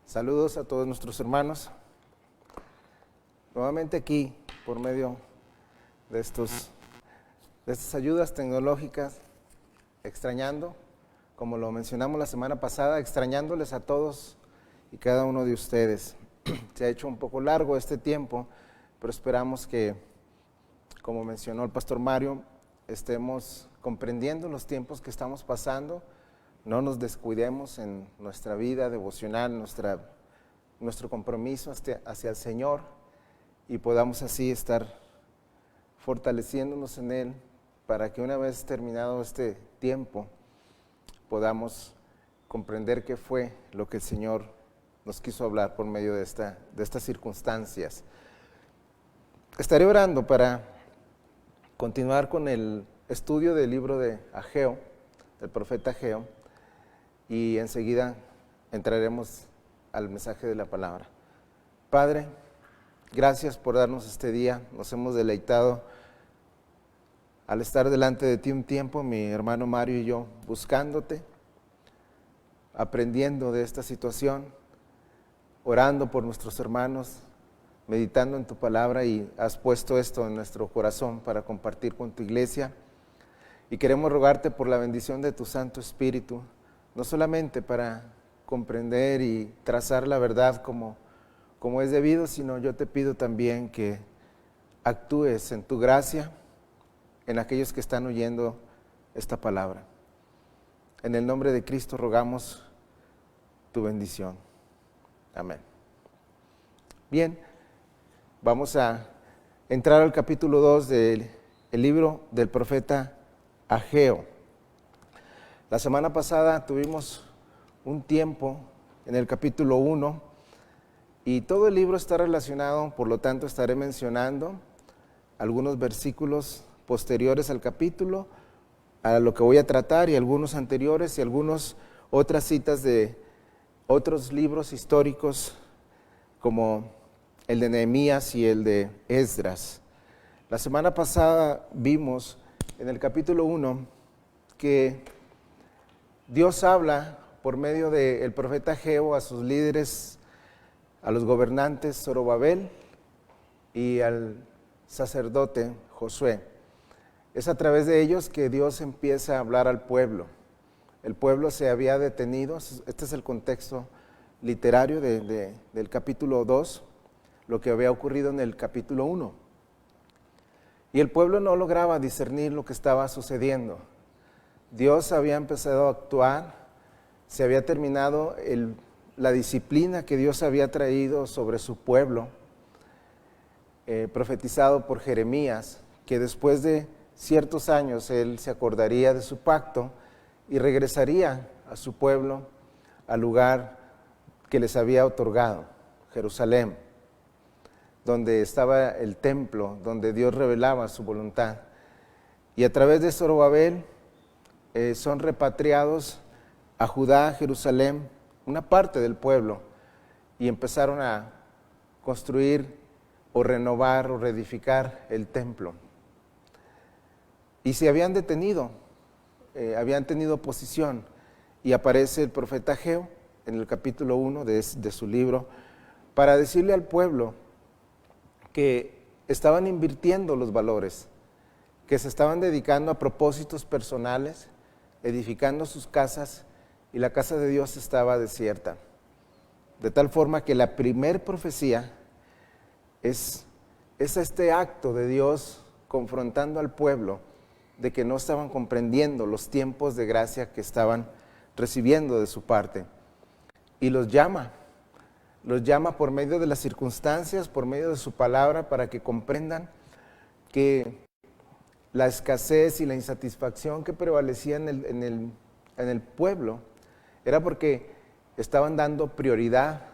Saludos a todos nuestros hermanos. Nuevamente aquí, por medio de estas ayudas tecnológicas, extrañando, como lo mencionamos la semana pasada, extrañándoles a todos y cada uno de ustedes. Se ha hecho un poco largo este tiempo, pero esperamos que, como mencionó el pastor Mario, estemos comprendiendo los tiempos que estamos pasando. No nos descuidemos en nuestra vida devocional, nuestro compromiso hacia el Señor, y podamos así estar fortaleciéndonos en Él para que una vez terminado este tiempo podamos comprender qué fue lo que el Señor nos quiso hablar por medio de estas circunstancias. Estaré orando para continuar con el estudio del libro de Ageo, del profeta Ageo, y enseguida entraremos al mensaje de la palabra. Padre, gracias por darnos este día. Nos hemos deleitado al estar delante de ti un tiempo, mi hermano Mario y yo, buscándote, aprendiendo de esta situación, orando por nuestros hermanos, meditando en tu palabra, y has puesto esto en nuestro corazón para compartir con tu iglesia. Y queremos rogarte por la bendición de tu Santo Espíritu, no solamente para comprender y trazar la verdad como es debido, sino yo te pido también que actúes en tu gracia en aquellos que están oyendo esta palabra. En el nombre de Cristo rogamos tu bendición. Amén. Bien, vamos a entrar al capítulo 2 del libro del profeta Ageo. La semana pasada tuvimos un tiempo en el capítulo 1 y todo el libro está relacionado, por lo tanto estaré mencionando algunos versículos posteriores al capítulo, a lo que voy a tratar, y algunos anteriores, y algunas otras citas de otros libros históricos como el de Nehemías y el de Esdras. La semana pasada vimos en el capítulo 1 que Dios habla por medio del profeta Ageo a sus líderes, a los gobernantes Zorobabel y al sacerdote Josué. Es a través de ellos que Dios empieza a hablar al pueblo. El pueblo se había detenido. Este es el contexto literario del capítulo 2, lo que había ocurrido en el capítulo 1. Y el pueblo no lograba discernir lo que estaba sucediendo. Dios había empezado a actuar, se había terminado la disciplina que Dios había traído sobre su pueblo, profetizado por Jeremías, que después de ciertos años él se acordaría de su pacto y regresaría a su pueblo, al lugar que les había otorgado, Jerusalén, donde estaba el templo, donde Dios revelaba su voluntad. Y a través de Zorobabel son repatriados a Judá, a Jerusalén, una parte del pueblo, y empezaron a construir o renovar o reedificar el templo. Y se habían detenido, habían tenido oposición, y aparece el profeta Ageo en el capítulo 1 de su libro para decirle al pueblo que estaban invirtiendo los valores, que se estaban dedicando a propósitos personales, edificando sus casas, y la casa de Dios estaba desierta. De tal forma que la primer profecía es este acto de Dios confrontando al pueblo de que no estaban comprendiendo los tiempos de gracia que estaban recibiendo de su parte. Y los llama por medio de las circunstancias, por medio de su palabra, para que comprendan que la escasez y la insatisfacción que prevalecía en el pueblo era porque estaban dando prioridad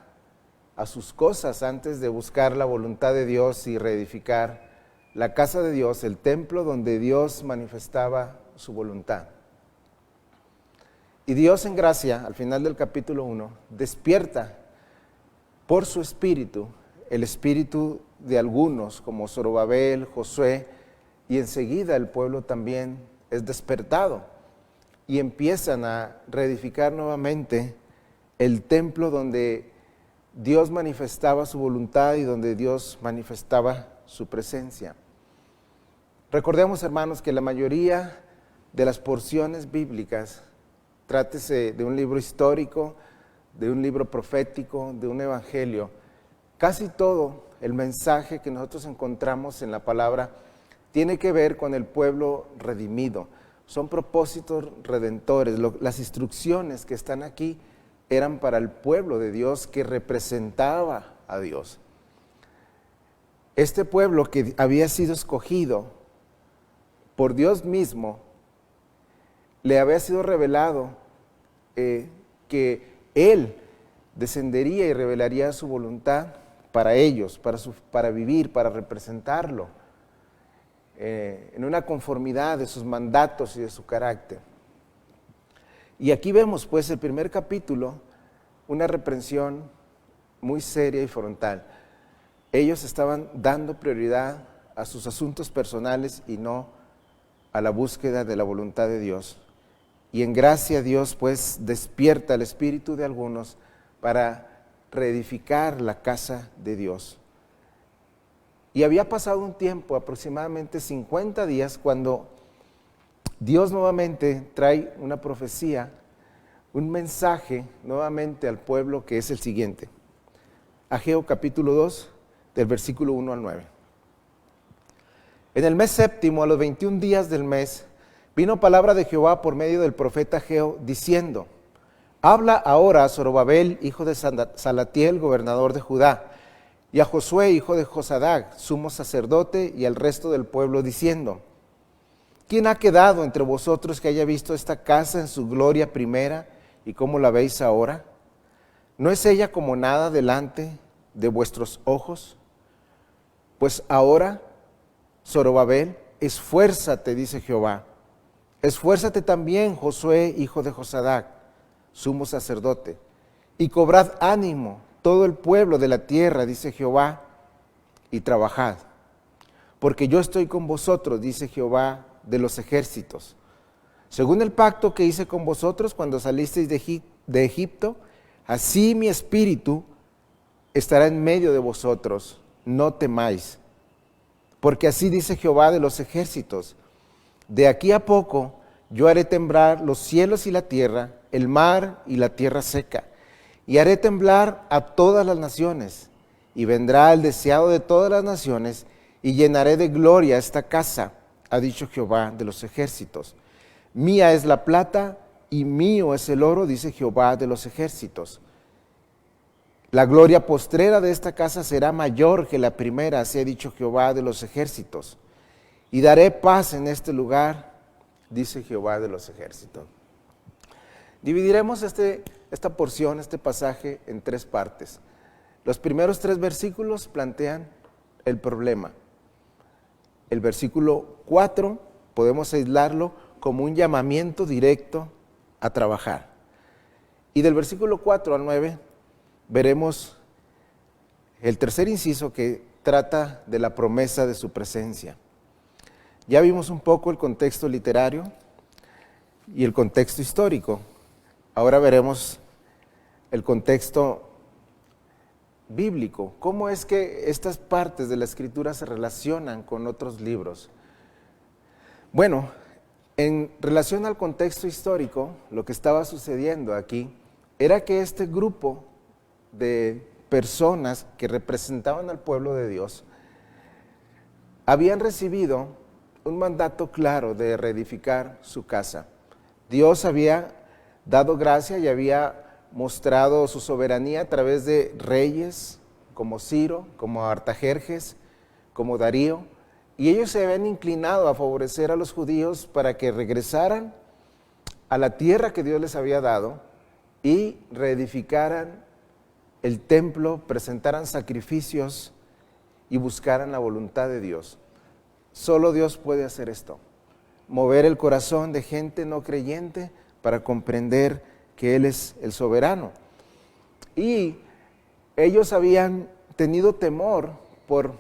a sus cosas antes de buscar la voluntad de Dios y reedificar la casa de Dios, el templo donde Dios manifestaba su voluntad. Y Dios en gracia, al final del capítulo 1, despierta por su espíritu, el espíritu de algunos como Zorobabel, Josué, y enseguida el pueblo también es despertado y empiezan a reedificar nuevamente el templo donde Dios manifestaba su voluntad y donde Dios manifestaba su presencia. Recordemos, hermanos, que la mayoría de las porciones bíblicas, trátese de un libro histórico, de un libro profético, de un evangelio, casi todo el mensaje que nosotros encontramos en la palabra tiene que ver con el pueblo redimido. Son propósitos redentores. Las instrucciones que están aquí eran para el pueblo de Dios que representaba a Dios. Este pueblo que había sido escogido por Dios mismo, le había sido revelado que Él descendería y revelaría su voluntad para ellos, para vivir, para representarlo, en una conformidad de sus mandatos y de su carácter. Y aquí vemos pues el primer capítulo, una reprensión muy seria y frontal. Ellos estaban dando prioridad a sus asuntos personales y no a la búsqueda de la voluntad de Dios. Y en gracia Dios pues despierta el espíritu de algunos para reedificar la casa de Dios. Y había pasado un tiempo, aproximadamente 50 días, cuando Dios nuevamente trae una profecía, un mensaje nuevamente al pueblo que es el siguiente. Ageo capítulo 2, del versículo 1 al 9. En el mes séptimo, a los 21 días del mes, vino palabra de Jehová por medio del profeta Ageo, diciendo: habla ahora a Zorobabel, hijo de Salatiel, gobernador de Judá, y a Josué, hijo de Josadac, sumo sacerdote, y al resto del pueblo, diciendo: ¿quién ha quedado entre vosotros que haya visto esta casa en su gloria primera, y cómo la veis ahora? ¿No es ella como nada delante de vuestros ojos? Pues ahora, Zorobabel, esfuérzate, dice Jehová. Esfuérzate también, Josué, hijo de Josadac, sumo sacerdote, y cobrad ánimo todo el pueblo de la tierra, dice Jehová, y trabajad. Porque yo estoy con vosotros, dice Jehová de los ejércitos. Según el pacto que hice con vosotros cuando salisteis de Egipto, así mi espíritu estará en medio de vosotros, no temáis. Porque así dice Jehová de los ejércitos: de aquí a poco yo haré temblar los cielos y la tierra, el mar y la tierra seca, y haré temblar a todas las naciones, y vendrá el deseado de todas las naciones, y llenaré de gloria esta casa, ha dicho Jehová de los ejércitos. Mía es la plata y mío es el oro, dice Jehová de los ejércitos. La gloria postrera de esta casa será mayor que la primera, así ha dicho Jehová de los ejércitos. Y daré paz en este lugar, dice Jehová de los ejércitos. Dividiremos esta porción, este pasaje, en tres partes. Los primeros 3 versículos plantean el problema. El versículo 4 podemos aislarlo como un llamamiento directo a trabajar. Y del versículo 4 al 9 veremos el tercer inciso que trata de la promesa de su presencia. Ya vimos un poco el contexto literario y el contexto histórico. Ahora veremos el contexto bíblico. ¿Cómo es que estas partes de la Escritura se relacionan con otros libros? Bueno, en relación al contexto histórico, lo que estaba sucediendo aquí era que este grupo de personas que representaban al pueblo de Dios habían recibido un mandato claro de reedificar su casa. Dios había dado gracia y había mostrado su soberanía a través de reyes como Ciro, como Artajerjes, como Darío, y ellos se habían inclinado a favorecer a los judíos para que regresaran a la tierra que Dios les había dado y reedificaran el templo, presentaran sacrificios y buscaran la voluntad de Dios. Solo Dios puede hacer esto, mover el corazón de gente no creyente para comprender que Él es el soberano. Y ellos habían tenido temor por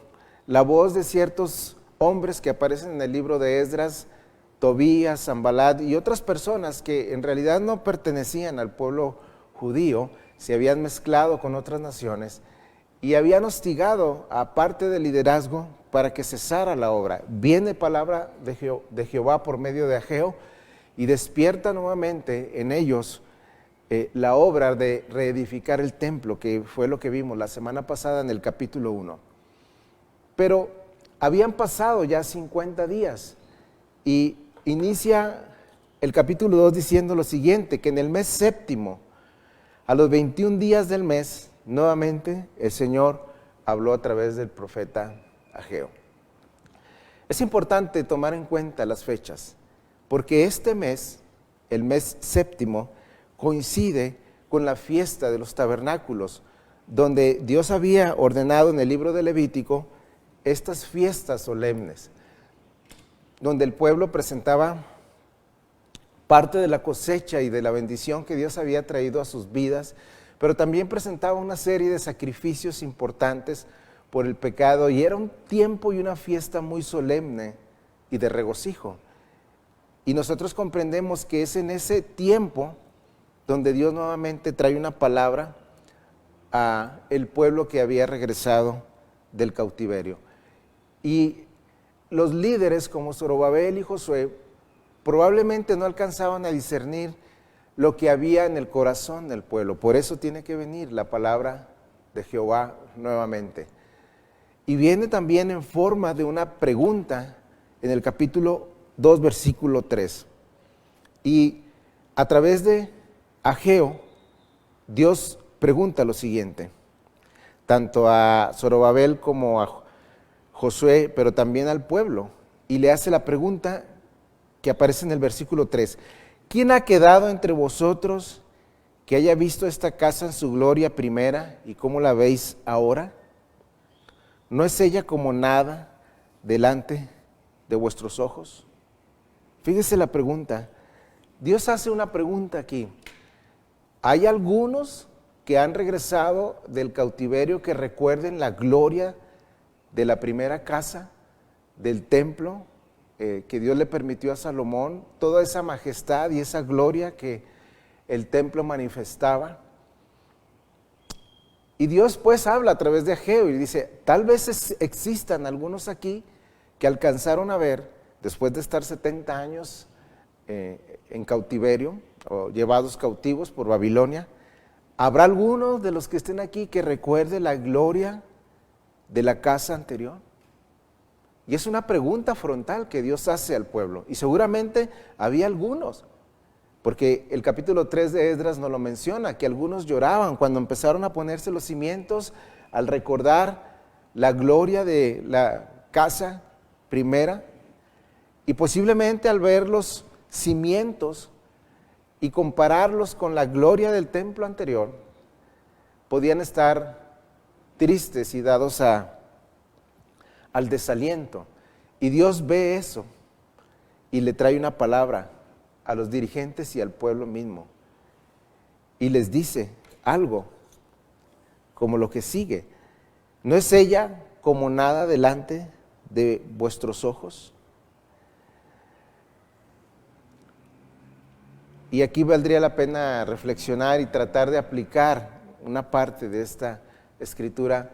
la voz de ciertos hombres que aparecen en el libro de Esdras, Tobías, Sanbalat y otras personas que en realidad no pertenecían al pueblo judío, se habían mezclado con otras naciones y habían hostigado a parte del liderazgo para que cesara la obra. Viene palabra de Jehová por medio de Ageo y despierta nuevamente en ellos la obra de reedificar el templo, que fue lo que vimos la semana pasada en el capítulo 1. Pero habían pasado ya 50 días y inicia el capítulo 2 diciendo lo siguiente, que en el mes séptimo, a los 21 días del mes, nuevamente el Señor habló a través del profeta Ageo. Es importante tomar en cuenta las fechas, porque este mes, el mes séptimo, coincide con la fiesta de los tabernáculos, donde Dios había ordenado en el libro de Levítico estas fiestas solemnes, donde el pueblo presentaba parte de la cosecha y de la bendición que Dios había traído a sus vidas, pero también presentaba una serie de sacrificios importantes por el pecado, y era un tiempo y una fiesta muy solemne y de regocijo. Y nosotros comprendemos que es en ese tiempo donde Dios nuevamente trae una palabra a el pueblo que había regresado del cautiverio. Y los líderes como Zorobabel y Josué probablemente no alcanzaban a discernir lo que había en el corazón del pueblo. Por eso tiene que venir la palabra de Jehová nuevamente. Y viene también en forma de una pregunta en el capítulo 2, versículo 3. Y a través de Ageo, Dios pregunta lo siguiente, tanto a Zorobabel como a Josué, pero también al pueblo, y le hace la pregunta que aparece en el versículo 3. ¿Quién ha quedado entre vosotros que haya visto esta casa en su gloria primera y cómo la veis ahora? ¿No es ella como nada delante de vuestros ojos? Fíjese la pregunta. Dios hace una pregunta aquí. ¿Hay algunos que han regresado del cautiverio que recuerden la gloria de la primera casa, del templo que Dios le permitió a Salomón, toda esa majestad y esa gloria que el templo manifestaba? Y Dios pues habla a través de Ageo y dice, tal vez existan algunos aquí que alcanzaron a ver, después de estar 70 años en cautiverio, o llevados cautivos por Babilonia, ¿habrá algunos de los que estén aquí que recuerde la gloria de la casa anterior? Y es una pregunta frontal que Dios hace al pueblo, y seguramente había algunos, porque el capítulo 3 de Esdras nos lo menciona, que algunos lloraban cuando empezaron a ponerse los cimientos al recordar la gloria de la casa primera, y posiblemente al ver los cimientos y compararlos con la gloria del templo anterior, podían estar tristes y dados al desaliento. Y Dios ve eso y le trae una palabra a los dirigentes y al pueblo mismo. Y les dice algo como lo que sigue. ¿No es ella como nada delante de vuestros ojos? Y aquí valdría la pena reflexionar y tratar de aplicar una parte de esta escritura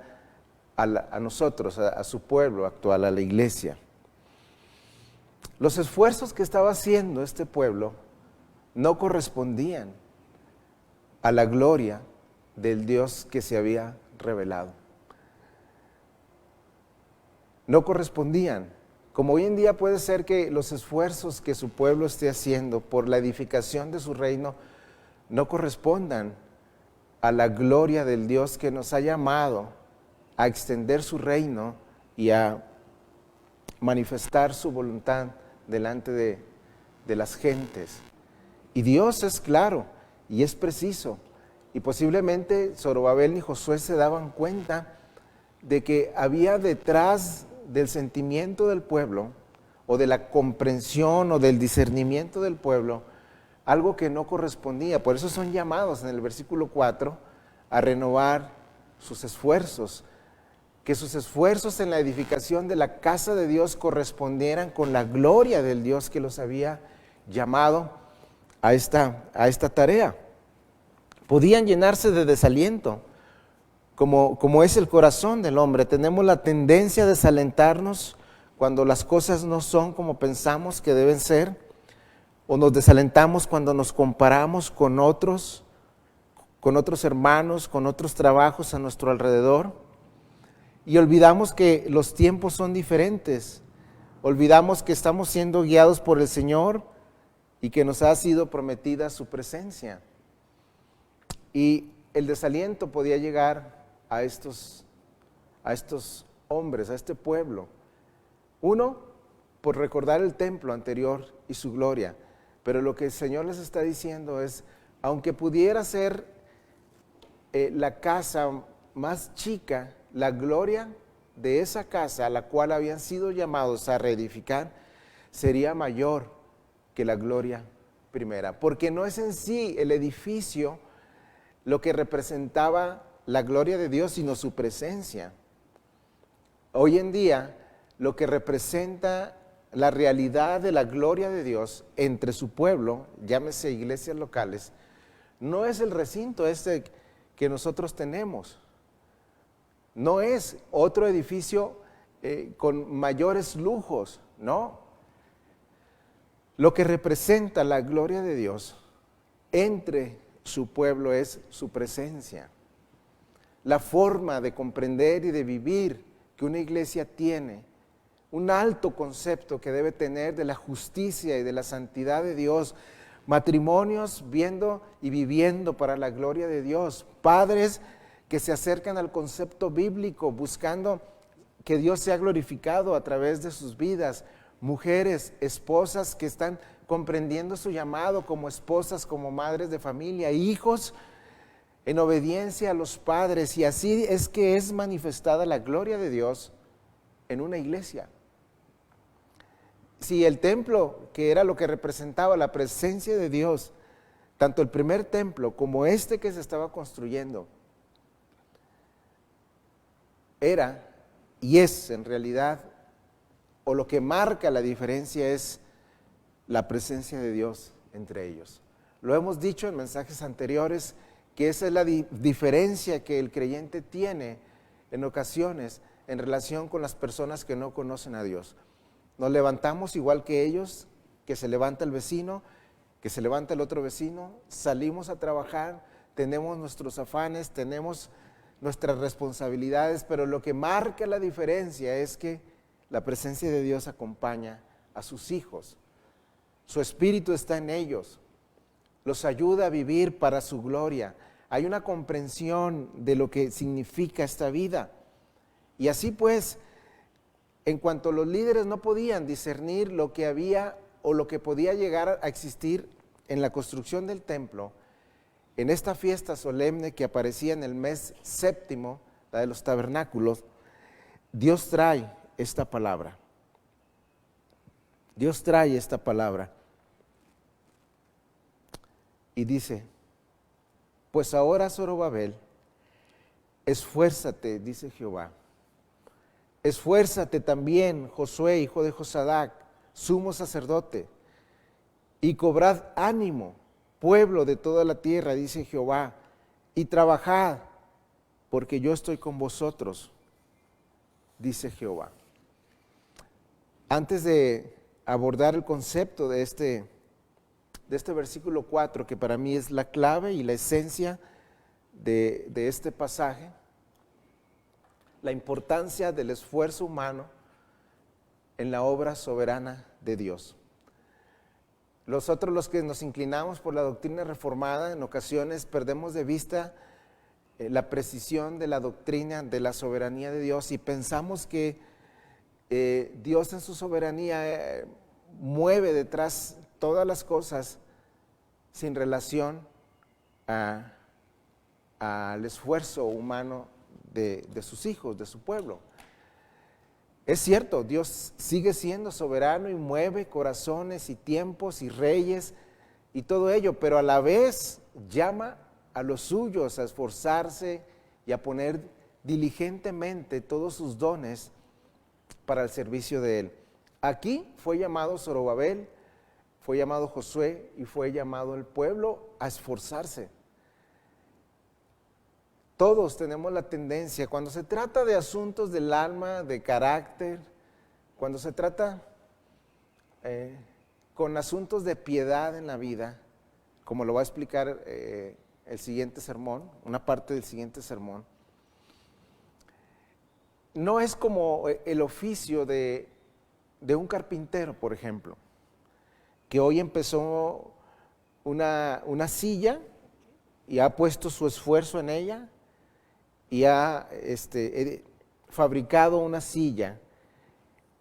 a nosotros, a su pueblo actual, a la iglesia. Los esfuerzos que estaba haciendo este pueblo no correspondían a la gloria del Dios que se había revelado. No correspondían. Como hoy en día puede ser que los esfuerzos que su pueblo esté haciendo por la edificación de su reino no correspondan a la gloria del Dios que nos ha llamado a extender su reino y a manifestar su voluntad delante de las gentes. Y Dios es claro y es preciso, y posiblemente Zorobabel y Josué se daban cuenta de que había detrás del sentimiento del pueblo, o de la comprensión o del discernimiento del pueblo, algo que no correspondía. Por eso son llamados en el versículo 4 a renovar sus esfuerzos, que sus esfuerzos en la edificación de la casa de Dios correspondieran con la gloria del Dios que los había llamado a esta tarea. podían llenarse de desaliento, como es el corazón del hombre. Tenemos la tendencia a desalentarnos cuando las cosas no son como pensamos que deben ser, o nos desalentamos cuando nos comparamos con otros hermanos, con otros trabajos a nuestro alrededor, y olvidamos que los tiempos son diferentes, olvidamos que estamos siendo guiados por el Señor y que nos ha sido prometida su presencia. Y el desaliento podía llegar a estos hombres, a este pueblo. Uno, por recordar el templo anterior y su gloria, pero lo que el Señor les está diciendo es, aunque pudiera ser la casa más chica, la gloria de esa casa a la cual habían sido llamados a reedificar sería mayor que la gloria primera, porque no es en sí el edificio lo que representaba la gloria de Dios, sino su presencia. Hoy en día, lo que representa la realidad de la gloria de Dios entre su pueblo, llámese iglesias locales, no es el recinto este que nosotros tenemos, no es otro edificio con mayores lujos, no. Lo que representa la gloria de Dios entre su pueblo es su presencia. La forma de comprender y de vivir que una iglesia tiene, un alto concepto que debe tener de la justicia y de la santidad de Dios, matrimonios viendo y viviendo para la gloria de Dios, padres que se acercan al concepto bíblico buscando que Dios sea glorificado a través de sus vidas, mujeres, esposas que están comprendiendo su llamado como esposas, como madres de familia, hijos en obediencia a los padres, y así es que es manifestada la gloria de Dios en una iglesia. Si el templo, que era lo que representaba la presencia de Dios, tanto el primer templo como este que se estaba construyendo, era y es en realidad, o lo que marca la diferencia es la presencia de Dios entre ellos. Lo hemos dicho en mensajes anteriores, que esa es la diferencia que el creyente tiene en ocasiones en relación con las personas que no conocen a Dios. Nos levantamos igual que ellos, que se levanta el vecino, que se levanta el otro vecino, salimos a trabajar, tenemos nuestros afanes, tenemos nuestras responsabilidades, pero lo que marca la diferencia es que la presencia de Dios acompaña a sus hijos. Su espíritu está en ellos, los ayuda a vivir para su gloria. Hay una comprensión de lo que significa esta vida. Y así pues, en cuanto los líderes no podían discernir lo que había o lo que podía llegar a existir en la construcción del templo, en esta fiesta solemne que aparecía en el mes séptimo, la de los tabernáculos, Dios trae esta palabra. Dios trae esta palabra. Y dice, pues ahora, Zorobabel, esfuérzate, dice Jehová. Esfuérzate también, Josué, hijo de Josadac, sumo sacerdote, y cobrad ánimo, pueblo de toda la tierra, dice Jehová, y trabajad, porque yo estoy con vosotros, dice Jehová. Antes de abordar el concepto de este versículo 4, que para mí es la clave y la esencia de este pasaje, la importancia del esfuerzo humano en la obra soberana de Dios. Nosotros, los que nos inclinamos por la doctrina reformada, en ocasiones perdemos de vista la precisión de la doctrina de la soberanía de Dios y pensamos que Dios en su soberanía mueve detrás todas las cosas sin relación al esfuerzo humano de sus hijos, de su pueblo. Es cierto, Dios sigue siendo soberano y mueve corazones y tiempos y reyes y todo ello, pero a la vez llama a los suyos a esforzarse y a poner diligentemente todos sus dones para el servicio de Él. Aquí fue llamado Zorobabel, fue llamado Josué y fue llamado el pueblo a esforzarse. todos tenemos la tendencia, cuando se trata de asuntos del alma, de carácter, cuando se trata con asuntos de piedad en la vida, como lo va a explicar el siguiente sermón, una parte del siguiente sermón, no es como el oficio de un carpintero, por ejemplo, que hoy empezó una silla y ha puesto su esfuerzo en ella y ha fabricado una silla,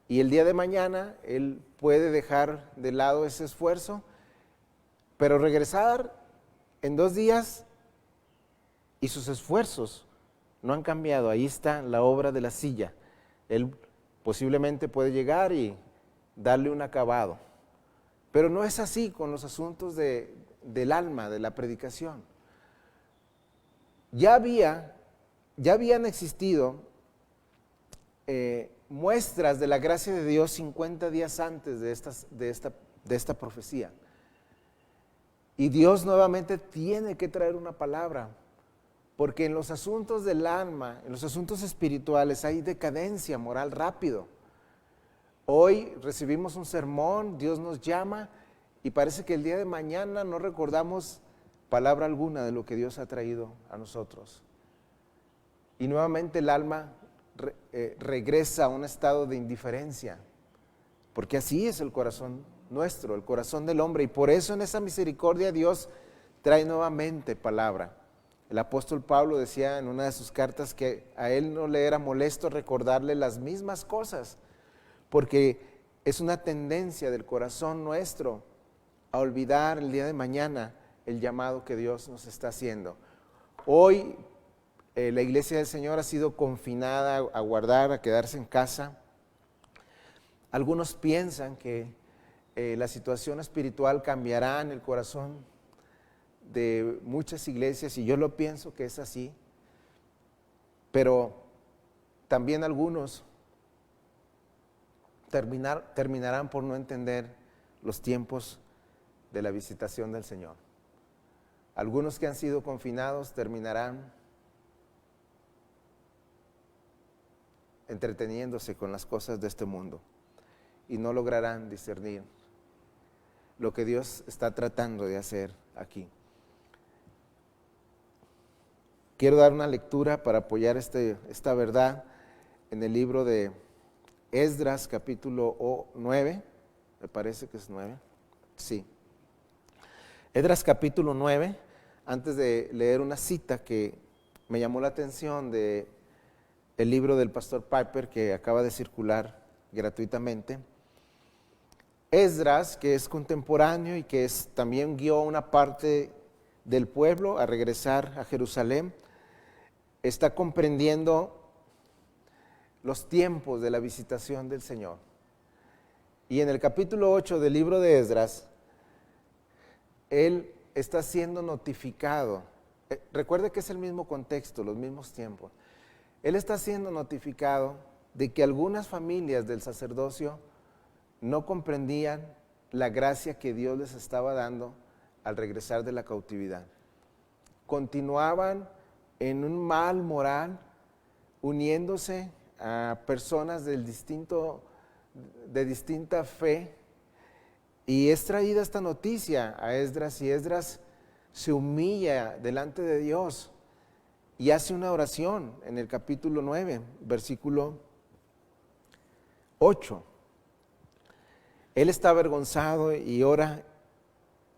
y el día de mañana él puede dejar de lado ese esfuerzo, pero regresar en 2 días y sus esfuerzos no han cambiado. Ahí está la obra de la silla. Él posiblemente puede llegar y darle un acabado, pero no es así con los asuntos del alma, de la predicación. Ya habían existido muestras de la gracia de Dios 50 días antes de esta profecía. Y Dios nuevamente tiene que traer una palabra, porque en los asuntos del alma, en los asuntos espirituales, hay decadencia moral rápido. Hoy recibimos un sermón, Dios nos llama, y parece que el día de mañana no recordamos palabra alguna de lo que Dios ha traído a nosotros. Y nuevamente el alma regresa a un estado de indiferencia, porque así es el corazón nuestro, el corazón del hombre, y por eso en esa misericordia Dios trae nuevamente palabra. El apóstol Pablo decía en una de sus cartas que a él no le era molesto recordarle las mismas cosas, porque es una tendencia del corazón nuestro a olvidar el día de mañana el llamado que Dios nos está haciendo. Hoy la iglesia del Señor ha sido confinada a guardar, a quedarse en casa. Algunos piensan que la situación espiritual cambiará en el corazón de muchas iglesias, y yo lo pienso que es así, pero también algunos terminarán por no entender los tiempos de la visitación del Señor. Algunos que han sido confinados terminarán entreteniéndose con las cosas de este mundo y no lograrán discernir lo que Dios está tratando de hacer aquí. Quiero dar una lectura para apoyar esta verdad en el libro de Esdras, capítulo 9, me parece que es 9, sí. Esdras capítulo 9, antes de leer una cita que me llamó la atención del libro del pastor Piper que acaba de circular gratuitamente. Esdras, que es contemporáneo y que también guió una parte del pueblo a regresar a Jerusalén, está comprendiendo los tiempos de la visitación del Señor. Y en el capítulo 8 del libro de Esdras, él está siendo notificado. Recuerde que es el mismo contexto, los mismos tiempos. Él está siendo notificado de que algunas familias del sacerdocio no comprendían la gracia que Dios les estaba dando al regresar de la cautividad. Continuaban en un mal moral, uniéndose a personas de distinta fe, y es traída esta noticia a Esdras, y Esdras se humilla delante de Dios y hace una oración en el capítulo 9, versículo 8. Él está avergonzado y ora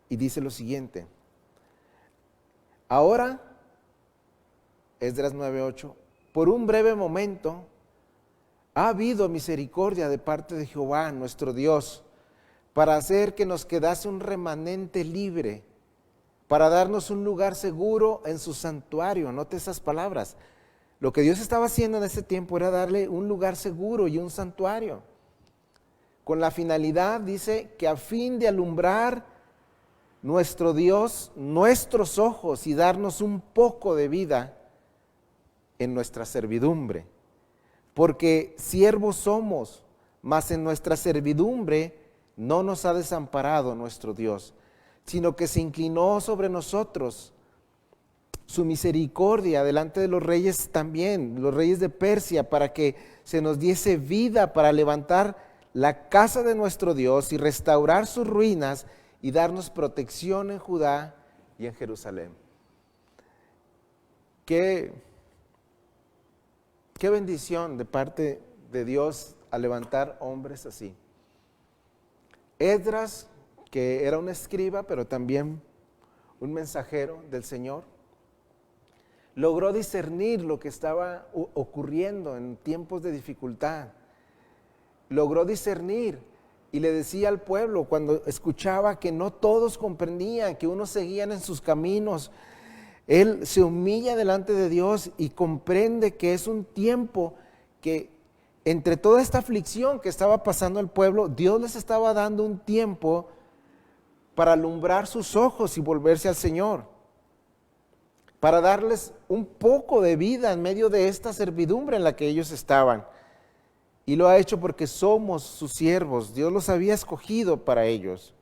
y dice lo siguiente: ahora, Esdras 9:8, por un breve momento ha habido misericordia de parte de Jehová nuestro Dios, para hacer que nos quedase un remanente libre, para darnos un lugar seguro en su santuario. Note esas palabras. Lo que Dios estaba haciendo en ese tiempo era darle un lugar seguro y un santuario, con la finalidad, dice, que a fin de alumbrar nuestro Dios nuestros ojos y darnos un poco de vida en nuestra servidumbre, porque siervos somos, mas en nuestra servidumbre no nos ha desamparado nuestro Dios, sino que se inclinó sobre nosotros, su misericordia delante de los reyes también, los reyes de Persia, para que se nos diese vida para levantar la casa de nuestro Dios y restaurar sus ruinas y darnos protección en Judá y en Jerusalén. Qué bendición de parte de Dios a levantar hombres así. Esdras, que era un escriba, pero también un mensajero del Señor, logró discernir lo que estaba ocurriendo en tiempos de dificultad. Logró discernir y le decía al pueblo cuando escuchaba que no todos comprendían, que unos seguían en sus caminos. Él se humilla delante de Dios y comprende que es un tiempo que entre toda esta aflicción que estaba pasando el pueblo, Dios les estaba dando un tiempo para alumbrar sus ojos y volverse al Señor, para darles un poco de vida en medio de esta servidumbre en la que ellos estaban. Y lo ha hecho porque somos sus siervos. Dios los había escogido para ellos.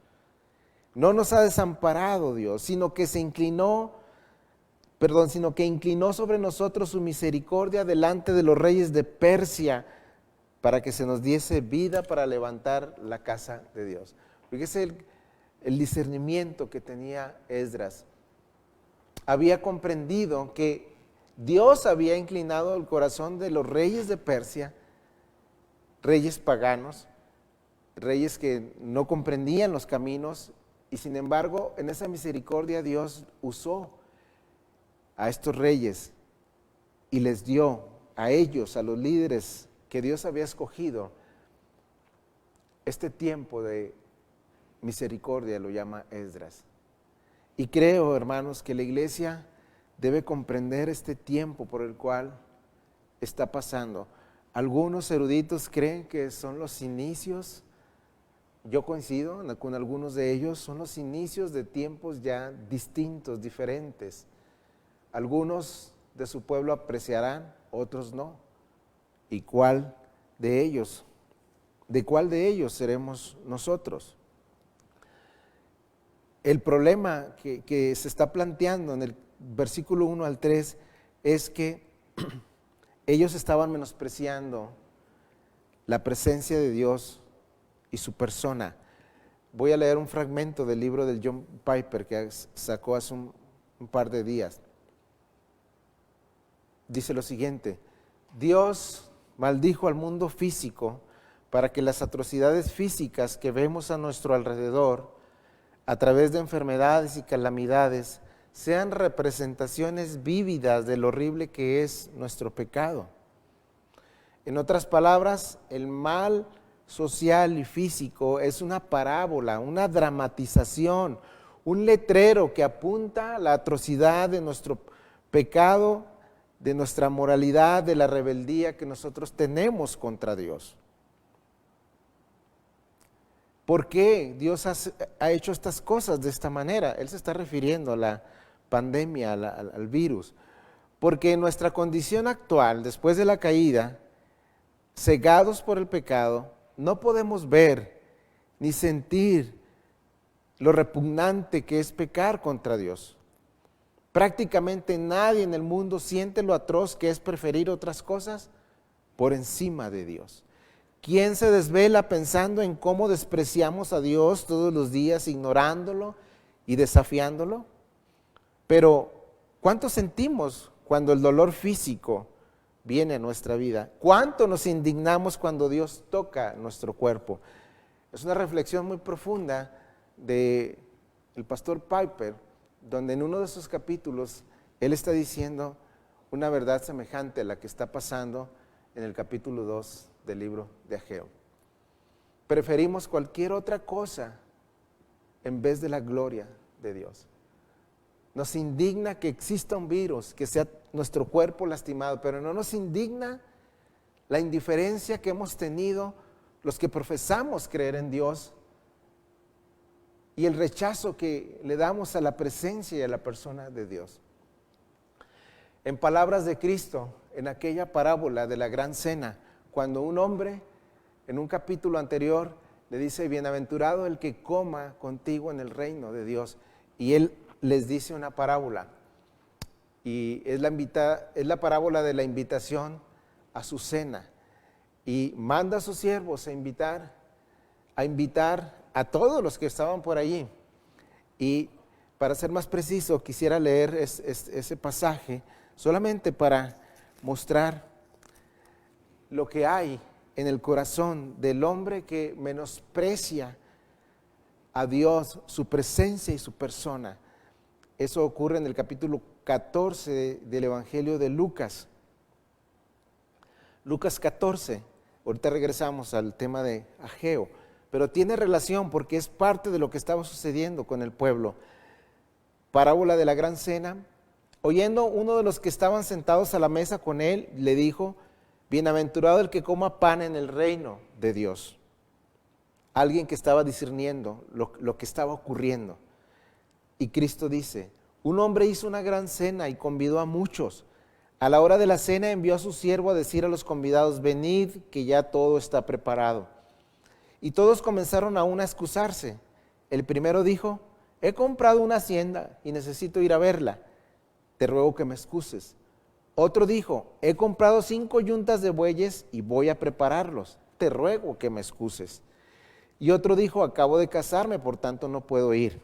No nos ha desamparado Dios, sino que inclinó sobre nosotros su misericordia delante de los reyes de Persia, para que se nos diese vida para levantar la casa de Dios. Fíjese el discernimiento que tenía Esdras. Había comprendido que Dios había inclinado el corazón de los reyes de Persia, reyes paganos, reyes que no comprendían los caminos, y sin embargo, en esa misericordia Dios usó a estos reyes y les dio a ellos, a los líderes que Dios había escogido, este tiempo de misericordia, lo llama Esdras. Y creo, hermanos, que la iglesia debe comprender este tiempo por el cual está pasando. Algunos eruditos creen que son los inicios, yo coincido con algunos de ellos, son los inicios de tiempos ya distintos, diferentes. Algunos de su pueblo apreciarán, otros no. ¿Y cuál de ellos? ¿De cuál de ellos seremos nosotros? El problema que se está planteando en el versículo 1 al 3 es que ellos estaban menospreciando la presencia de Dios y su persona. Voy a leer un fragmento del libro del John Piper que sacó hace un par de días. Dice lo siguiente: Dios maldijo al mundo físico para que las atrocidades físicas que vemos a nuestro alrededor, a través de enfermedades y calamidades, sean representaciones vívidas de lo horrible que es nuestro pecado. En otras palabras, el mal social y físico es una parábola, una dramatización, un letrero que apunta a la atrocidad de nuestro pecado, de nuestra moralidad, de la rebeldía que nosotros tenemos contra Dios. ¿Por qué Dios ha hecho estas cosas de esta manera? Él se está refiriendo a la pandemia, al virus. Porque en nuestra condición actual, después de la caída, cegados por el pecado, no podemos ver ni sentir lo repugnante que es pecar contra Dios. Prácticamente nadie en el mundo siente lo atroz que es preferir otras cosas por encima de Dios. ¿Quién se desvela pensando en cómo despreciamos a Dios todos los días, ignorándolo y desafiándolo? Pero, ¿cuánto sentimos cuando el dolor físico viene a nuestra vida? ¿Cuánto nos indignamos cuando Dios toca nuestro cuerpo? Es una reflexión muy profunda del pastor Piper, donde en uno de sus capítulos él está diciendo una verdad semejante a la que está pasando en el capítulo 2 del libro de Ageo. Preferimos cualquier otra cosa en vez de la gloria de Dios. Nos indigna que exista un virus, que sea nuestro cuerpo lastimado, pero no nos indigna la indiferencia que hemos tenido los que profesamos creer en Dios y el rechazo que le damos a la presencia y a la persona de Dios. En palabras de Cristo, en aquella parábola de la gran cena, cuando un hombre en un capítulo anterior le dice: bienaventurado el que coma contigo en el reino de Dios, y él les dice una parábola y es la parábola de la invitación a su cena. Y manda a sus siervos a invitar a todos los que estaban por allí. Y para ser más preciso, quisiera leer ese pasaje solamente para mostrar lo que hay en el corazón del hombre que menosprecia a Dios, su presencia y su persona. Eso ocurre en el capítulo 14 del Evangelio de Lucas. Lucas 14, ahorita regresamos al tema de Ageo, pero tiene relación porque es parte de lo que estaba sucediendo con el pueblo. Parábola de la gran cena. Oyendo uno de los que estaban sentados a la mesa con él, le dijo: bienaventurado el que coma pan en el reino de Dios. Alguien que estaba discerniendo lo que estaba ocurriendo. Y Cristo dice: un hombre hizo una gran cena y convidó a muchos. A la hora de la cena envió a su siervo a decir a los convidados: venid, que ya todo está preparado. Y todos comenzaron aún a excusarse. El primero dijo: he comprado una hacienda y necesito ir a verla. Te ruego que me excuses. Otro dijo: he comprado 5 yuntas de bueyes y voy a prepararlos. Te ruego que me excuses. Y otro dijo: acabo de casarme, por tanto no puedo ir.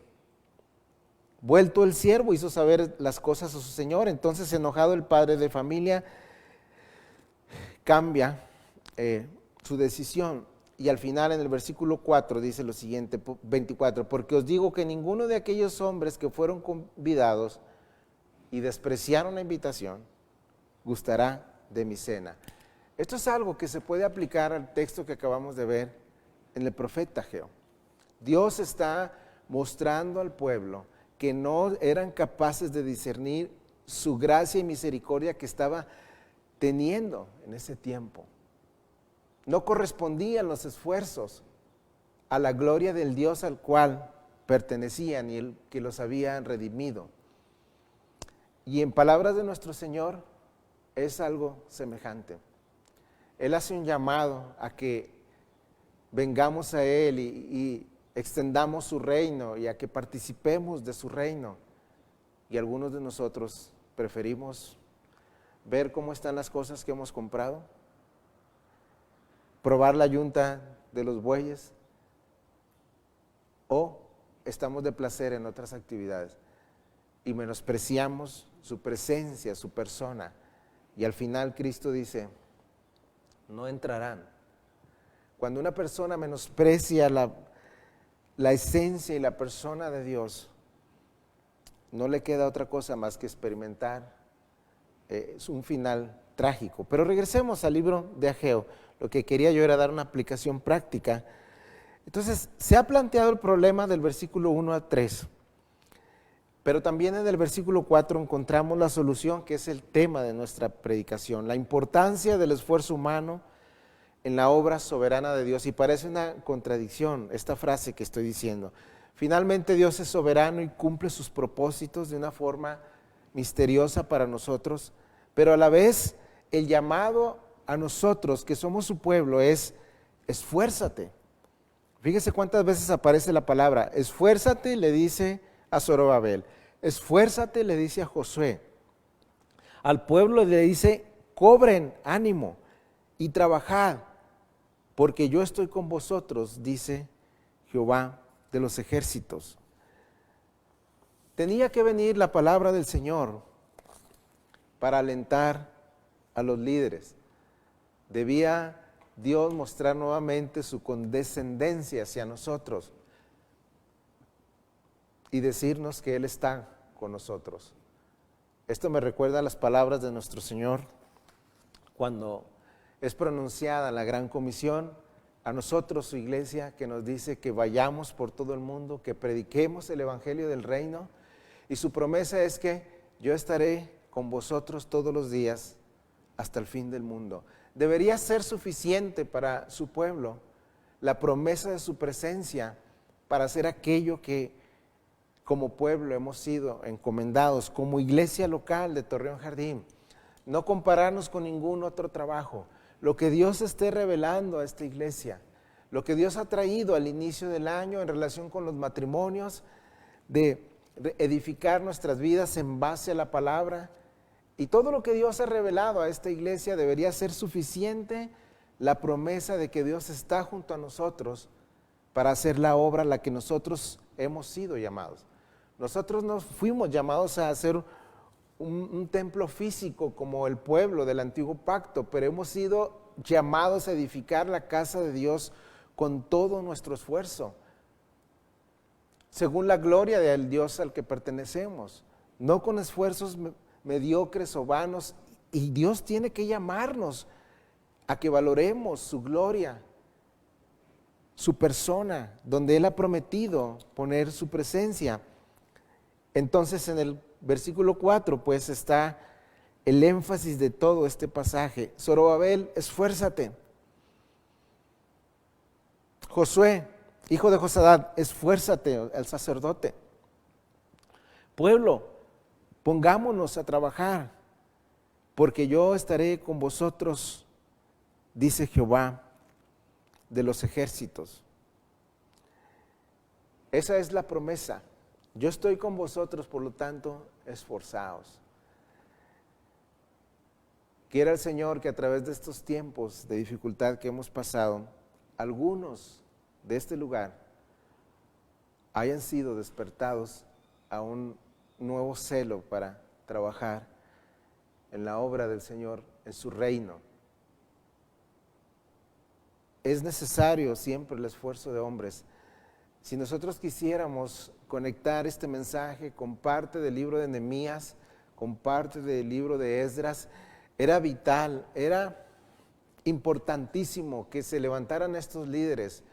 Vuelto el siervo hizo saber las cosas a su señor. Entonces, enojado, el padre de familia cambia su decisión. Y al final, en el versículo 4, dice lo siguiente, 24: porque os digo que ninguno de aquellos hombres que fueron convidados y despreciaron la invitación gustará de mi cena. Esto es algo que se puede aplicar al texto que acabamos de ver en el profeta Ageo. Dios está mostrando al pueblo que no eran capaces de discernir su gracia y misericordia que estaba teniendo en ese tiempo. No correspondían los esfuerzos a la gloria del Dios al cual pertenecían y el que los había redimido. Y en palabras de nuestro Señor es algo semejante. Él hace un llamado a que vengamos a Él y extendamos su reino y a que participemos de su reino. Y algunos de nosotros preferimos ver cómo están las cosas que hemos comprado, probar la yunta de los bueyes, o estamos de placer en otras actividades y menospreciamos su presencia, su persona. Y al final Cristo dice: no entrarán. Cuando una persona menosprecia la esencia y la persona de Dios, no le queda otra cosa más que experimentar es un final trágico. Pero regresemos al libro de Ageo. Lo que quería yo era dar una aplicación práctica. Entonces, se ha planteado el problema del versículo 1 a 3, pero también en el versículo 4 encontramos la solución, que es el tema de nuestra predicación: la importancia del esfuerzo humano en la obra soberana de Dios. Y parece una contradicción esta frase que estoy diciendo. Finalmente Dios es soberano y cumple sus propósitos de una forma misteriosa para nosotros, pero a la vez el llamado a nosotros que somos su pueblo es: esfuérzate. Fíjese cuántas veces aparece la palabra esfuérzate, le dice a Zorobabel; esfuérzate, le dice a Josué. Al pueblo le dice: cobren ánimo y trabajad, porque yo estoy con vosotros, dice Jehová de los ejércitos. Tenía que venir la palabra del Señor para alentar a los líderes. Debía Dios mostrar nuevamente su condescendencia hacia nosotros y decirnos que Él está con nosotros. Esto me recuerda a las palabras de nuestro Señor cuando es pronunciada la gran comisión a nosotros, su iglesia, que nos dice que vayamos por todo el mundo, que prediquemos el evangelio del reino, y su promesa es que yo estaré con vosotros todos los días hasta el fin del mundo. Debería ser suficiente para su pueblo la promesa de su presencia para hacer aquello que como pueblo hemos sido encomendados, como iglesia local de Torreón Jardín. No compararnos con ningún otro trabajo. Lo que Dios esté revelando a esta iglesia, lo que Dios ha traído al inicio del año en relación con los matrimonios, de edificar nuestras vidas en base a la palabra, Y todo lo que Dios ha revelado a esta iglesia debería ser suficiente la promesa de que Dios está junto a nosotros para hacer la obra a la que nosotros hemos sido llamados. Nosotros no fuimos llamados a hacer un templo físico como el pueblo del antiguo pacto, pero hemos sido llamados a edificar la casa de Dios con todo nuestro esfuerzo, según la gloria del Dios al que pertenecemos, no con esfuerzos mediocres o vanos, y Dios tiene que llamarnos a que valoremos su gloria, su persona, donde Él ha prometido poner su presencia. Entonces en el versículo 4 pues está el énfasis de todo este pasaje. Zorobabel, esfuérzate. Josué, hijo de Josadat, esfuérzate, el sacerdote. Pueblo, pongámonos a trabajar, porque yo estaré con vosotros, dice Jehová de los ejércitos. Esa es la promesa. Yo estoy con vosotros, por lo tanto, esforzaos. Quiera el Señor que a través de estos tiempos de dificultad que hemos pasado, algunos de este lugar hayan sido despertados a un nuevo celo para trabajar en la obra del Señor, en su reino. Es necesario siempre el esfuerzo de hombres. Si nosotros quisiéramos conectar este mensaje con parte del libro de Nehemías, con parte del libro de Esdras, era vital, era importantísimo que se levantaran estos líderes.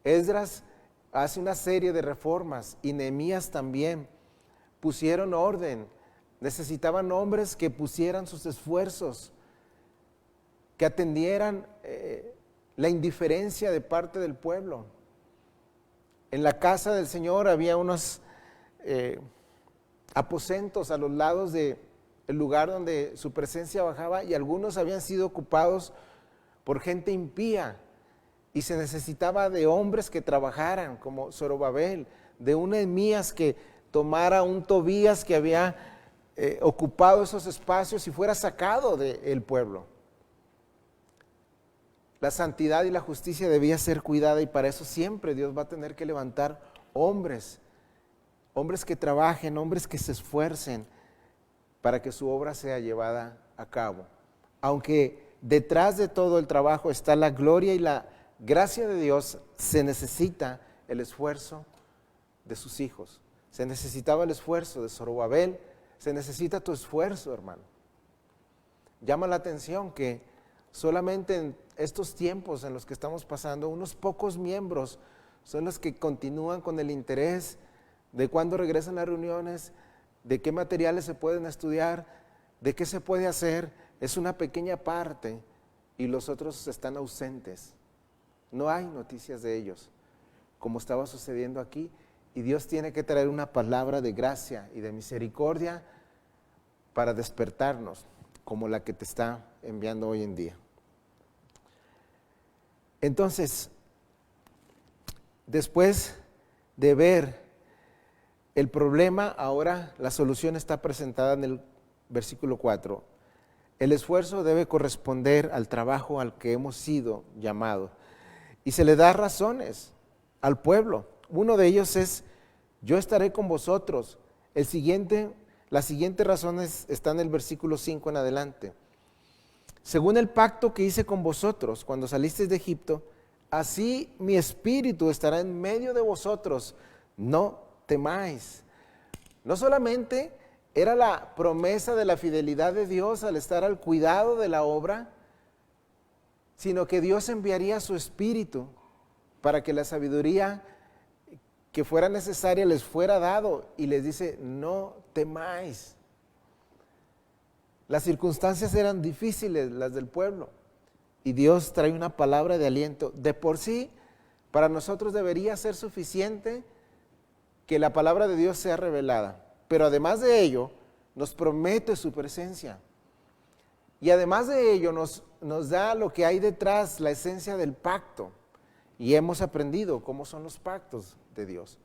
Esdras hace una serie de reformas y Nehemías también. Pusieron orden, necesitaban hombres que pusieran sus esfuerzos, que atendieran la indiferencia de parte del pueblo. En la casa del Señor había unos aposentos a los lados del lugar donde su presencia bajaba, y algunos habían sido ocupados por gente impía, y se necesitaba de hombres que trabajaran, como Zorobabel, de un Nehemías que tomara un Tobías que había ocupado esos espacios y fuera sacado del pueblo. La santidad y la justicia debía ser cuidada, y para eso siempre Dios va a tener que levantar hombres que trabajen, hombres que se esfuercen para que su obra sea llevada a cabo. Aunque detrás de todo el trabajo está la gloria y la gracia de Dios, se necesita el esfuerzo de sus hijos. Se necesitaba el esfuerzo de Zorobabel, se necesita tu esfuerzo, hermano. Llama la atención que solamente en estos tiempos en los que estamos pasando, unos pocos miembros son los que continúan con el interés de cuándo regresan las reuniones, de qué materiales se pueden estudiar, de qué se puede hacer. Es una pequeña parte y los otros están ausentes. No hay noticias de ellos, como estaba sucediendo aquí, y Dios tiene que traer una palabra de gracia y de misericordia para despertarnos, como la que te está enviando hoy en día. Entonces, después de ver el problema, ahora la solución está presentada en el versículo 4. El esfuerzo debe corresponder al trabajo al que hemos sido llamados. Y se le da razones al pueblo. Uno de ellos es: yo estaré con vosotros. La siguiente razón está en el versículo 5 en adelante. Según el pacto que hice con vosotros cuando salisteis de Egipto, así mi espíritu estará en medio de vosotros. No temáis. No solamente era la promesa de la fidelidad de Dios al estar al cuidado de la obra, sino que Dios enviaría su espíritu para que la sabiduría que fuera necesaria les fuera dado, y les dice: no temáis. Las circunstancias eran difíciles, las del pueblo, y Dios trae una palabra de aliento. De por sí, para nosotros debería ser suficiente que la palabra de Dios sea revelada, pero además de ello, nos promete su presencia. Y además de ello, nos da lo que hay detrás, la esencia del pacto. Y hemos aprendido cómo son los pactos de Dios.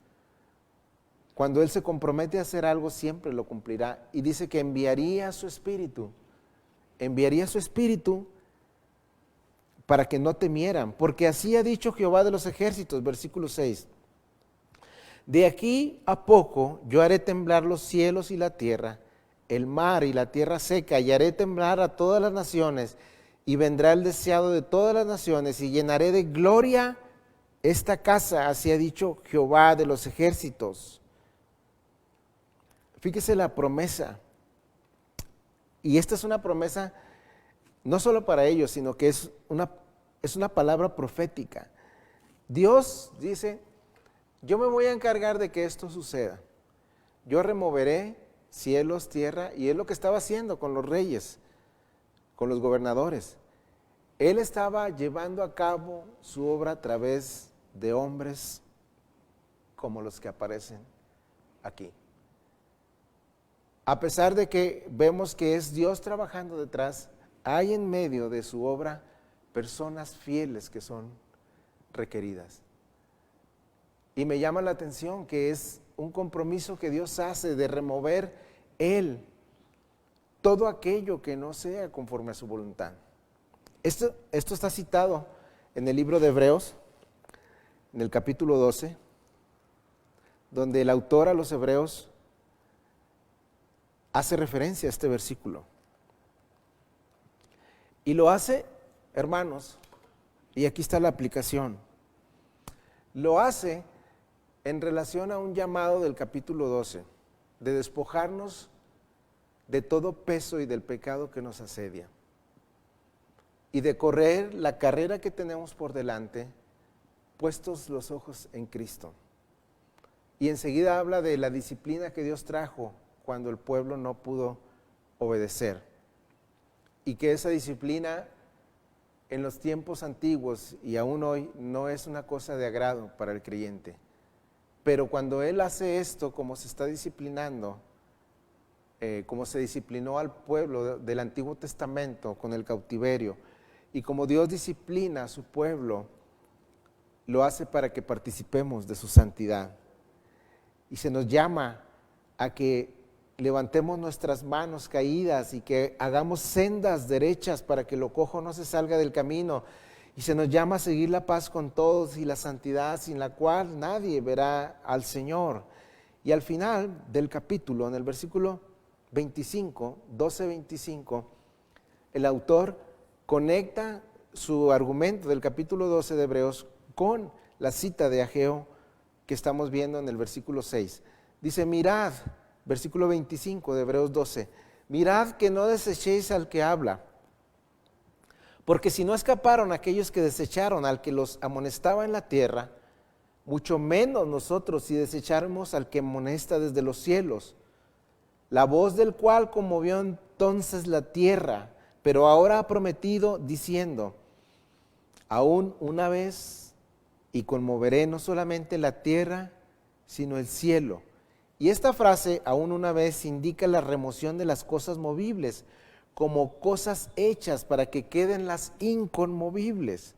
Cuando Él se compromete a hacer algo, siempre lo cumplirá. Y dice que enviaría su Espíritu para que no temieran, porque así ha dicho Jehová de los ejércitos, versículo 6. De aquí a poco yo haré temblar los cielos y la tierra, el mar y la tierra seca, y haré temblar a todas las naciones, y vendrá el deseado de todas las naciones, y llenaré de gloria esta casa, así ha dicho Jehová de los ejércitos. Fíjese la promesa, y esta es una promesa no solo para ellos, sino que es una palabra profética. Dios dice: yo me voy a encargar de que esto suceda. Yo removeré cielos, tierra, y es lo que estaba haciendo con los reyes, con los gobernadores. Él estaba llevando a cabo su obra a través de hombres como los que aparecen aquí. A pesar de que vemos que es Dios trabajando detrás, hay en medio de su obra personas fieles que son requeridas. Y me llama la atención que es un compromiso que Dios hace de remover Él todo aquello que no sea conforme a su voluntad. Esto está citado en el libro de Hebreos, en el capítulo 12, donde el autor a los Hebreos hace referencia a este versículo. Y lo hace, hermanos, y aquí está la aplicación, lo hace en relación a un llamado del capítulo 12, de despojarnos de todo peso y del pecado que nos asedia, y de correr la carrera que tenemos por delante, puestos los ojos en Cristo. Y enseguida habla de la disciplina que Dios trajo cuando el pueblo no pudo obedecer, y que esa disciplina en los tiempos antiguos y aún hoy no es una cosa de agrado para el creyente. Pero cuando Él hace esto, como se está disciplinando, como se disciplinó al pueblo del Antiguo Testamento con el cautiverio, y como Dios disciplina a su pueblo, lo hace para que participemos de su santidad. Y se nos llama a que levantemos nuestras manos caídas y que hagamos sendas derechas para que lo cojo no se salga del camino. Y se nos llama a seguir la paz con todos y la santidad sin la cual nadie verá al Señor. Y al final del capítulo, en el versículo 25, 12-25, el autor conecta su argumento del capítulo 12 de Hebreos con la cita de Ageo que estamos viendo en el versículo 6. Dice: mirad, versículo 25 de Hebreos 12, mirad que no desechéis al que habla, porque si no escaparon aquellos que desecharon al que los amonestaba en la tierra, mucho menos nosotros si desecháramos al que amonesta desde los cielos, la voz del cual conmovió entonces la tierra, pero ahora ha prometido diciendo: aún una vez, y conmoveré no solamente la tierra, sino el cielo. Y esta frase, aún una vez, indica la remoción de las cosas movibles, como cosas hechas para que queden las inconmovibles.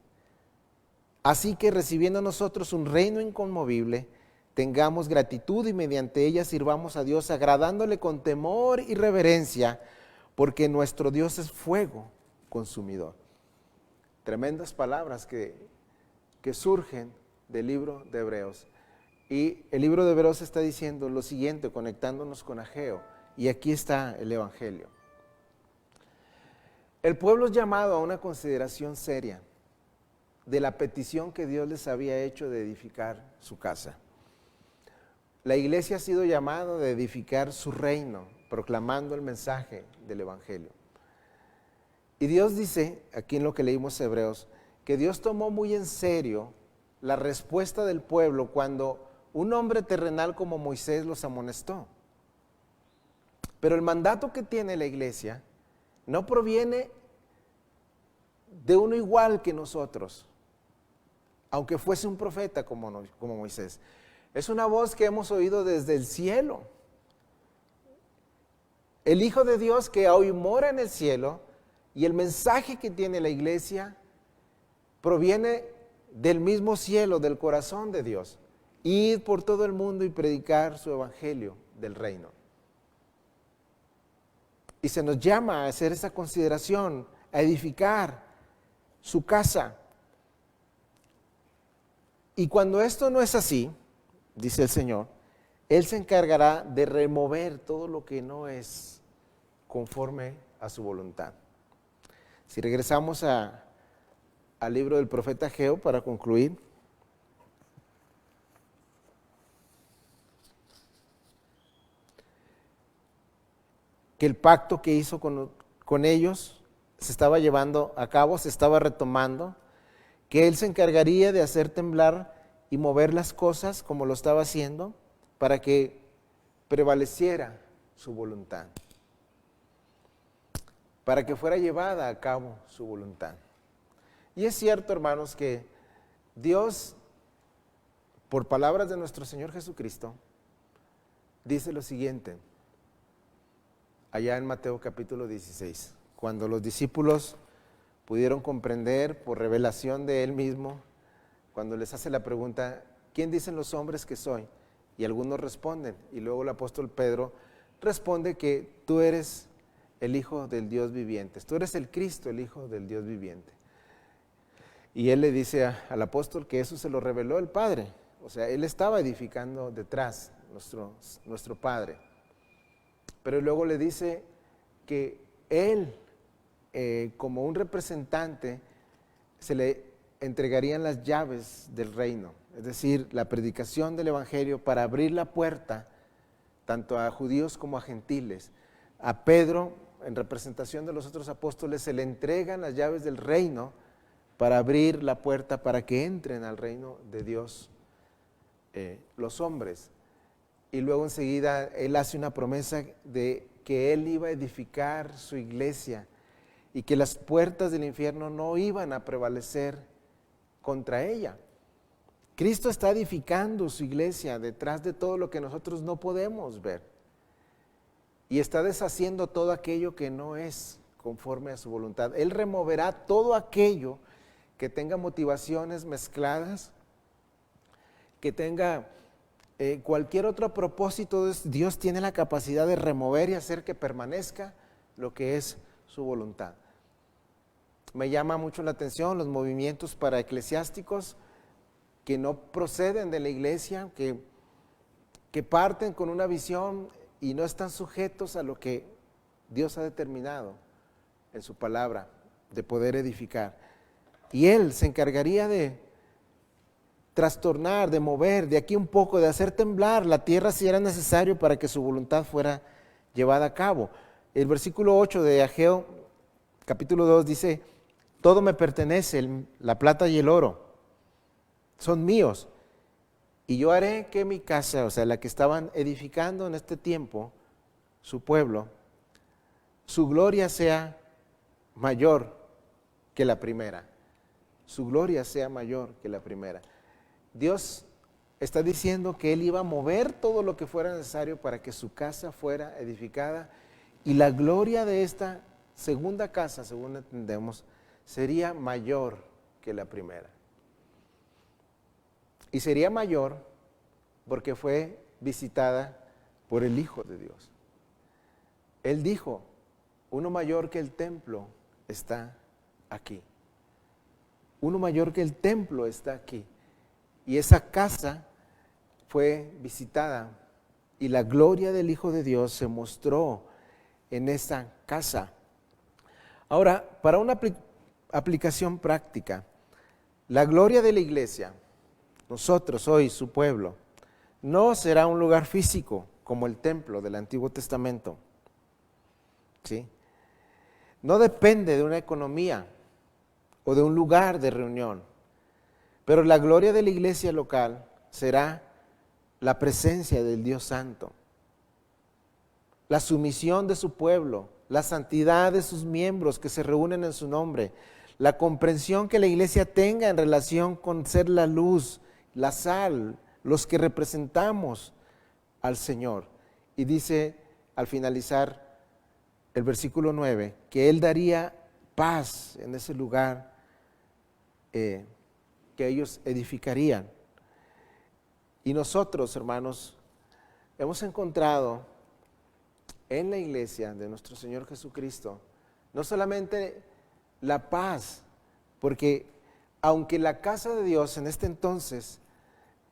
Así que recibiendo nosotros un reino inconmovible, tengamos gratitud y mediante ella sirvamos a Dios, agradándole con temor y reverencia, porque nuestro Dios es fuego consumidor. Tremendas palabras que surgen del libro de Hebreos. Y el libro de Hebreos está diciendo lo siguiente, conectándonos con Ageo, y aquí está el Evangelio. El pueblo es llamado a una consideración seria de la petición que Dios les había hecho de edificar su casa. La iglesia ha sido llamada a edificar su reino, proclamando el mensaje del Evangelio. Y Dios dice, aquí en lo que leímos Hebreos, que Dios tomó muy en serio la respuesta del pueblo cuando un hombre terrenal como Moisés los amonestó. Pero el mandato que tiene la iglesia no proviene de uno igual que nosotros, aunque fuese un profeta como Moisés. Es una voz que hemos oído desde el cielo. El Hijo de Dios que hoy mora en el cielo, y el mensaje que tiene la iglesia proviene del mismo cielo, del corazón de Dios. ir por todo el mundo y predicar su evangelio del reino. Y se nos llama a hacer esa consideración, a edificar su casa. Y cuando esto no es así, dice el Señor, Él se encargará de remover todo lo que no es conforme a su voluntad. Si regresamos al libro del profeta Ageo para concluir, que el pacto que hizo con ellos se estaba llevando a cabo, se estaba retomando, que Él se encargaría de hacer temblar y mover las cosas como lo estaba haciendo para que prevaleciera su voluntad, para que fuera llevada a cabo su voluntad. Y es cierto, hermanos, que Dios, por palabras de nuestro Señor Jesucristo, dice lo siguiente, allá en Mateo capítulo 16, cuando los discípulos pudieron comprender por revelación de Él mismo, cuando les hace la pregunta, ¿quién dicen los hombres que soy? Y algunos responden, y luego el apóstol Pedro responde que tú eres el Hijo del Dios viviente, tú eres el Cristo, el Hijo del Dios viviente. Y él le dice al apóstol que eso se lo reveló el Padre, o sea, él estaba edificando detrás, nuestro Padre. Pero luego le dice que él, como un representante, se le entregarían las llaves del reino, es decir, la predicación del evangelio para abrir la puerta tanto a judíos como a gentiles. A Pedro, en representación de los otros apóstoles, se le entregan las llaves del reino para abrir la puerta para que entren al reino de Dios los hombres. Y luego enseguida él hace una promesa de que él iba a edificar su iglesia y que las puertas del infierno no iban a prevalecer contra ella. Cristo está edificando su iglesia detrás de todo lo que nosotros no podemos ver y está deshaciendo todo aquello que no es conforme a su voluntad. Él removerá todo aquello que tenga motivaciones mezcladas, que tenga cualquier otro propósito. Dios tiene la capacidad de remover y hacer que permanezca lo que es su voluntad. Me llama mucho la atención los movimientos paraeclesiásticos que no proceden de la iglesia, que parten con una visión y no están sujetos a lo que Dios ha determinado en su palabra de poder edificar. Y Él se encargaría de trastornar, de mover de aquí un poco, de hacer temblar la tierra si era necesario para que su voluntad fuera llevada a cabo. El versículo 8 de Ageo, capítulo 2, dice, todo me pertenece, la plata y el oro son míos, y yo haré que mi casa, o sea, la que estaban edificando en este tiempo, su pueblo, su gloria sea mayor que la primera. Su gloria sea mayor que la primera. Dios está diciendo que Él iba a mover todo lo que fuera necesario para que su casa fuera edificada y la gloria de esta segunda casa, según entendemos, sería mayor que la primera. Y sería mayor porque fue visitada por el Hijo de Dios. Él dijo, uno mayor que el templo está aquí. Uno mayor que el templo está aquí. Y esa casa fue visitada y la gloria del Hijo de Dios se mostró en esa casa. Ahora, para una aplicación práctica, la gloria de la iglesia, nosotros hoy, su pueblo, no será un lugar físico como el templo del Antiguo Testamento. ¿Sí? No depende de una economía o de un lugar de reunión, pero la gloria de la iglesia local será la presencia del Dios Santo, la sumisión de su pueblo, la santidad de sus miembros que se reúnen en su nombre, la comprensión que la iglesia tenga en relación con ser la luz, la sal, los que representamos al Señor. Y dice al finalizar el versículo 9, que Él daría paz en ese lugar que ellos edificarían. Y nosotros, hermanos, hemos encontrado en la iglesia de nuestro Señor Jesucristo no solamente la paz, porque aunque la casa de Dios en este entonces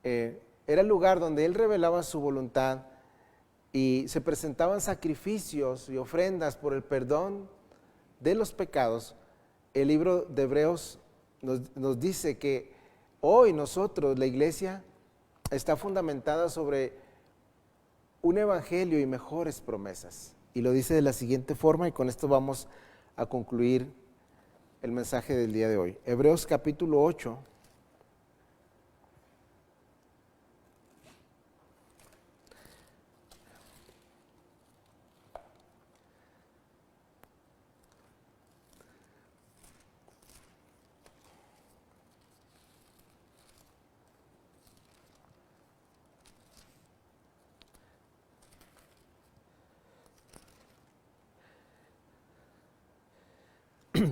era el lugar donde Él revelaba su voluntad y se presentaban sacrificios y ofrendas por el perdón de los pecados, el libro de Hebreos nos dice que hoy nosotros, la iglesia, está fundamentada sobre un evangelio y mejores promesas. Y lo dice de la siguiente forma, y con esto vamos a concluir el mensaje del día de hoy. Hebreos capítulo 8.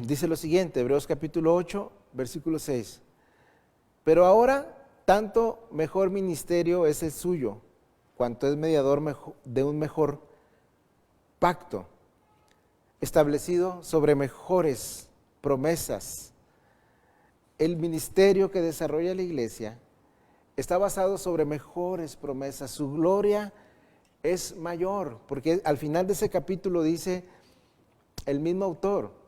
Dice lo siguiente, Hebreos capítulo 8, versículo 6. Pero ahora, tanto mejor ministerio es el suyo, cuanto es mediador de un mejor pacto, establecido sobre mejores promesas. El ministerio que desarrolla la iglesia está basado sobre mejores promesas. Su gloria es mayor, porque al final de ese capítulo dice el mismo autor,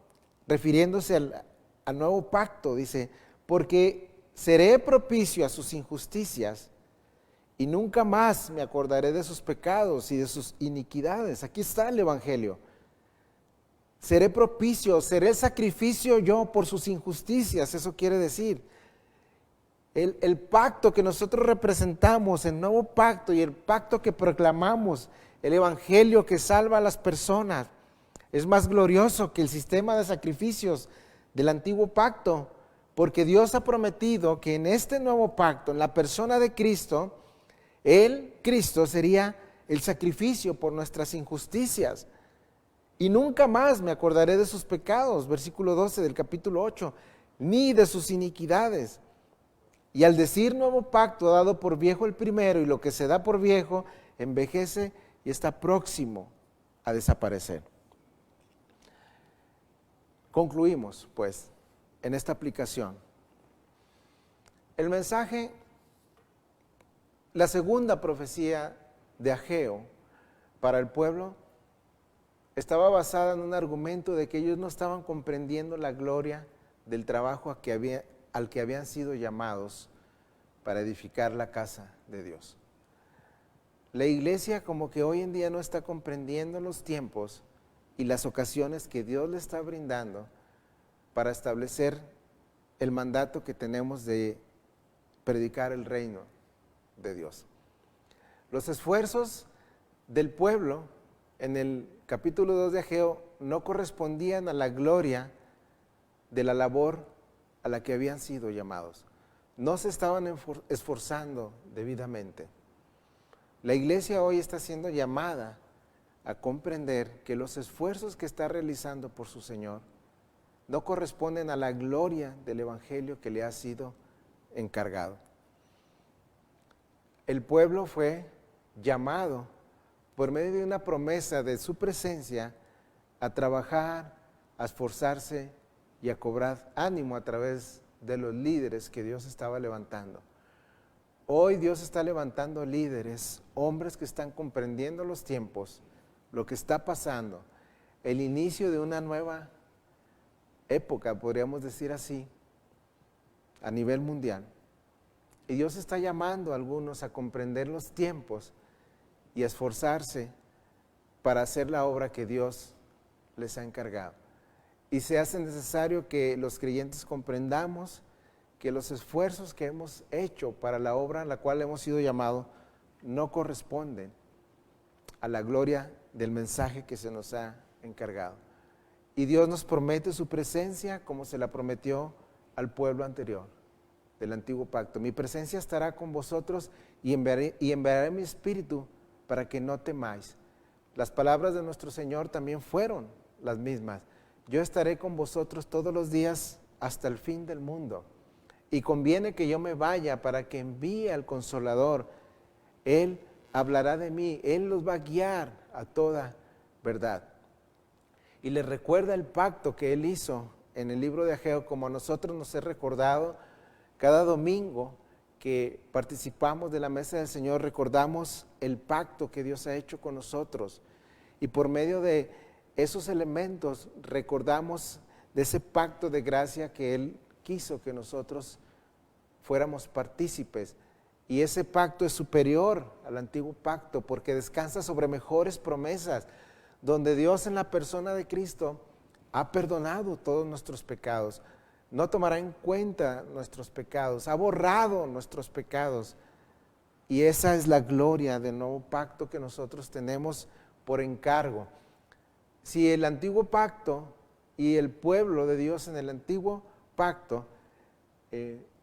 refiriéndose al nuevo pacto, dice, porque seré propicio a sus injusticias y nunca más me acordaré de sus pecados y de sus iniquidades. Aquí está el evangelio. Seré propicio, seré sacrificio yo por sus injusticias, eso quiere decir. El pacto que nosotros representamos, el nuevo pacto y el pacto que proclamamos, el evangelio que salva a las personas, es más glorioso que el sistema de sacrificios del antiguo pacto, porque Dios ha prometido que en este nuevo pacto, en la persona de Cristo, Cristo sería el sacrificio por nuestras injusticias. Y nunca más me acordaré de sus pecados, versículo 12 del capítulo 8, ni de sus iniquidades. Y al decir nuevo pacto dado por viejo el primero, y lo que se da por viejo envejece y está próximo a desaparecer. Concluimos, pues, en esta aplicación. El mensaje, la segunda profecía de Ageo para el pueblo, estaba basada en un argumento de que ellos no estaban comprendiendo la gloria del trabajo al que habían sido llamados para edificar la casa de Dios. La iglesia como que hoy en día no está comprendiendo los tiempos y las ocasiones que Dios le está brindando para establecer el mandato que tenemos de predicar el reino de Dios. Los esfuerzos del pueblo en el capítulo 2 de Ageo no correspondían a la gloria de la labor a la que habían sido llamados. No se estaban esforzando debidamente. La iglesia hoy está siendo llamada a comprender que los esfuerzos que está realizando por su Señor no corresponden a la gloria del evangelio que le ha sido encargado. El pueblo fue llamado por medio de una promesa de su presencia a trabajar, a esforzarse y a cobrar ánimo a través de los líderes que Dios estaba levantando. Hoy Dios está levantando líderes, hombres que están comprendiendo los tiempos, lo que está pasando, el inicio de una nueva época, podríamos decir así, a nivel mundial. Y Dios está llamando a algunos a comprender los tiempos y a esforzarse para hacer la obra que Dios les ha encargado. Y se hace necesario que los creyentes comprendamos que los esfuerzos que hemos hecho para la obra a la cual hemos sido llamados no corresponden a la gloria del mensaje que se nos ha encargado. Y Dios nos promete su presencia como se la prometió al pueblo anterior del antiguo pacto. Mi presencia estará con vosotros y enviaré mi espíritu para que no temáis. Las palabras de nuestro Señor también fueron las mismas. Yo estaré con vosotros todos los días hasta el fin del mundo. Y conviene que yo me vaya para que envíe al Consolador, Él hablará de mí, Él los va a guiar a toda verdad. Y les recuerda el pacto que Él hizo en el libro de Ageo, como a nosotros nos es recordado cada domingo que participamos de la mesa del Señor, recordamos el pacto que Dios ha hecho con nosotros. Y por medio de esos elementos recordamos de ese pacto de gracia que Él quiso que nosotros fuéramos partícipes. Y ese pacto es superior al antiguo pacto porque descansa sobre mejores promesas, donde Dios en la persona de Cristo ha perdonado todos nuestros pecados, no tomará en cuenta nuestros pecados, ha borrado nuestros pecados. Y esa es la gloria del nuevo pacto que nosotros tenemos por encargo. Si el antiguo pacto y el pueblo de Dios en el antiguo pacto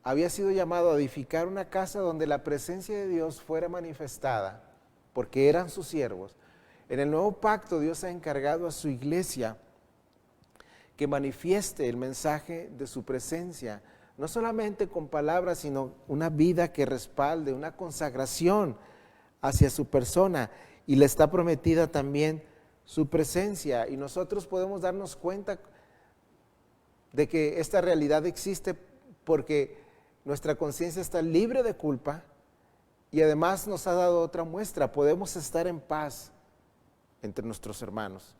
había sido llamado a edificar una casa donde la presencia de Dios fuera manifestada, porque eran sus siervos, en el nuevo pacto Dios ha encargado a su iglesia que manifieste el mensaje de su presencia, no solamente con palabras, sino una vida que respalde, una consagración hacia su persona, y le está prometida también su presencia, y nosotros podemos darnos cuenta de que esta realidad existe porque nuestra conciencia está libre de culpa y además nos ha dado otra muestra, podemos estar en paz entre nuestros hermanos.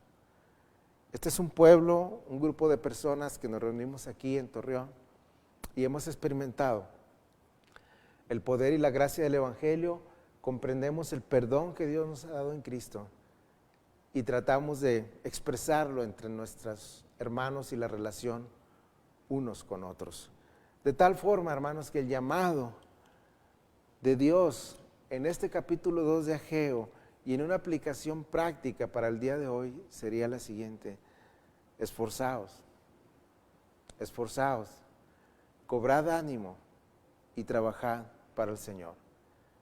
Este es un pueblo, un grupo de personas que nos reunimos aquí en Torreón y hemos experimentado el poder y la gracia del Evangelio, comprendemos el perdón que Dios nos ha dado en Cristo y tratamos de expresarlo entre nuestros hermanos y la relación unos con otros. De tal forma, hermanos, que el llamado de Dios en este capítulo 2 de Ageo y en una aplicación práctica para el día de hoy sería la siguiente: esforzaos, cobrad ánimo y trabajad para el Señor.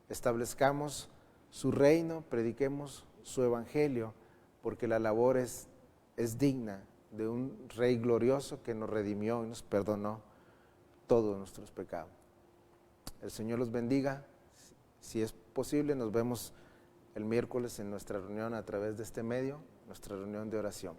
Establezcamos su reino, prediquemos su evangelio, porque la labor es digna de un Rey glorioso que nos redimió y nos perdonó todos nuestros pecados. El Señor los bendiga. Si es posible, nos vemos el miércoles en nuestra reunión a través de este medio, nuestra reunión de oración.